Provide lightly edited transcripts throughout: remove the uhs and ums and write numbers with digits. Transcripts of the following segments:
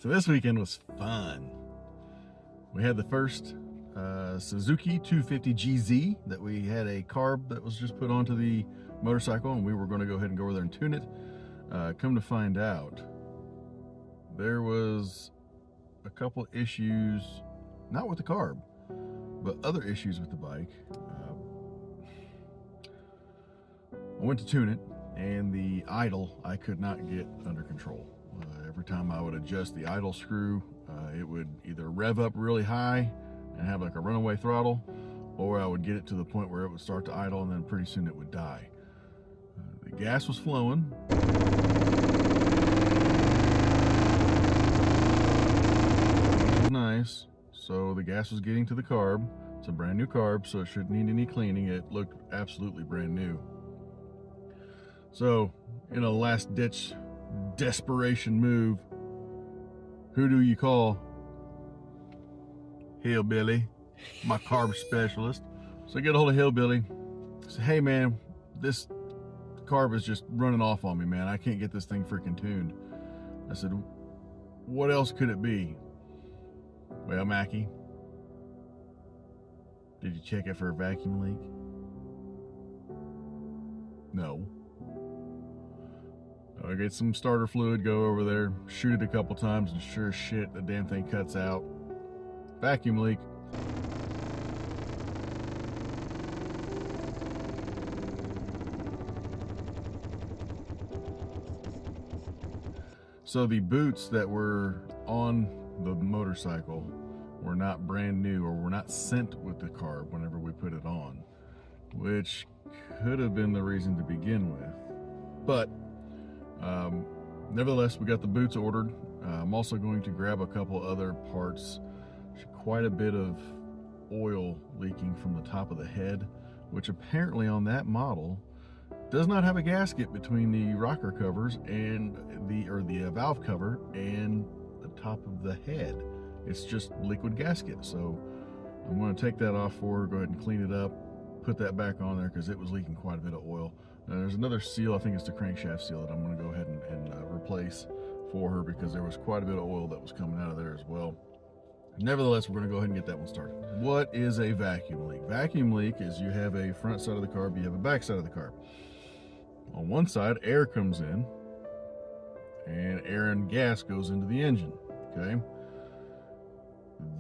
So this weekend was fun. We had the first Suzuki 250GZ that we had a carb that was just put onto the motorcycle, and we were going to go ahead and go over there and tune it. Come to find out, there was a couple issues, not with the carb, but other issues with the bike. I went to tune it, and the idle I could not get under control. Every time I would adjust the idle screw, it would either rev up really high and have like a runaway throttle, or I would get it to the point where it would start to idle, and then pretty soon it would die. The gas was flowing. It was nice. So the gas was getting to the carb. It's a brand new carb, so it shouldn't need any cleaning. It looked absolutely brand new. So, in a last ditch desperation move, who do you call? Hillbilly, my carb specialist. So I get a hold of Hillbilly. I say, hey man, this carb is just running off on me, man. I can't get this thing freaking tuned. I said, what else could it be? Well, Mackie, did you check it for a vacuum leak? No. I get some starter fluid, go over there, shoot it a couple times, and sure as shit, the damn thing cuts out. Vacuum leak. So the boots that were on the motorcycle were not brand new, or were not sent with the carb whenever we put it on, which could have been the reason to begin with. But nevertheless, we got the boots ordered. I'm also going to grab a couple other parts. There's quite a bit of oil leaking from the top of the head, which apparently on that model does not have a gasket between the rocker covers and the valve cover and the top of the head. It's just liquid gasket. So I'm going to take that off for her, go ahead and clean it up, put that back on there because it was leaking quite a bit of oil. There's another seal, I think it's the crankshaft seal, that I'm going to go ahead and replace for her because there was quite a bit of oil that was coming out of there as well. Nevertheless, we're going to go ahead and get that one started. What is a vacuum leak? Vacuum leak is you have a front side of the carb, you have a back side of the carb. On one side, air comes in, and air and gas goes into the engine, okay?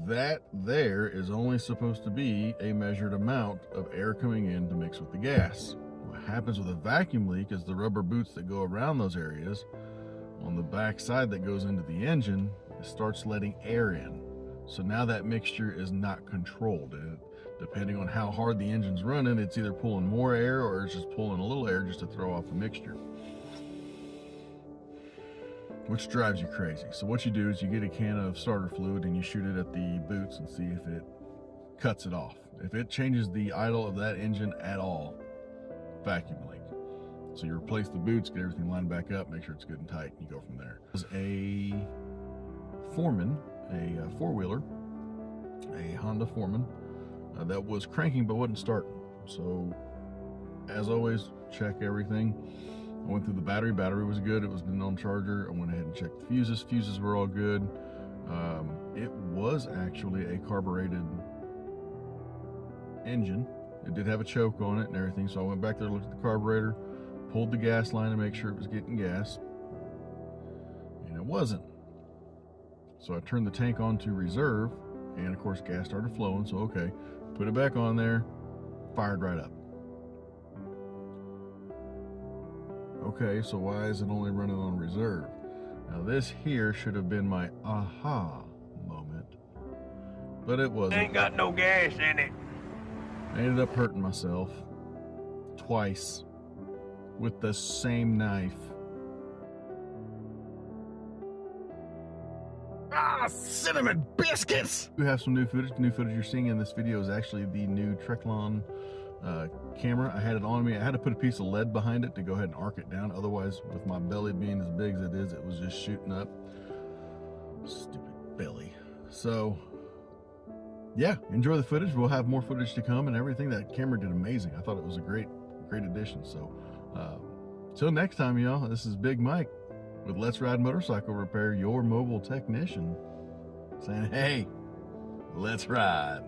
That there is only supposed to be a measured amount of air coming in to mix with the gas. What happens with a vacuum leak is the rubber boots that go around those areas on the back side that goes into the engine, it starts letting air in. So now that mixture is not controlled. Depending on how hard the engine's running, it's either pulling more air or it's just pulling a little air just to throw off the mixture, which drives you crazy. So what you do is you get a can of starter fluid and you shoot it at the boots and see if it cuts it off. If it changes the idle of that engine at all, vacuum leak. So you replace the boots, get everything lined back up, make sure it's good and tight, and you go from there. It was a Foreman, a four-wheeler, a Honda Foreman, that was cranking but wouldn't start. So as always, check everything. I went through the battery. Battery was good. It was been on charger. I went ahead and checked the fuses. Fuses were all good. It was actually a carbureted engine. It did have a choke on it and everything. So I went back there, looked at the carburetor, pulled the gas line to make sure it was getting gas, and it wasn't. So I turned the tank on to reserve, and of course gas started flowing. So okay, put it back on there, fired right up. Okay, so why is it only running on reserve? Now this here should have been my aha moment, but it wasn't. Ain't got no gas in it. I ended up hurting myself twice with the same knife. Ah, cinnamon biscuits! We have some new footage. The new footage you're seeing in this video is actually the new Trekklon camera. I had it on me. I had to put a piece of lead behind it to go ahead and arc it down. Otherwise, with my belly being as big as it is, it was just shooting up. Stupid belly. So, yeah, enjoy the footage. We'll have more footage to come and everything. That camera did amazing. I thought it was a great addition. So, till next time, y'all, this is Big Mike. with Let's Ride Motorcycle Repair, your mobile technician, saying, hey, let's ride.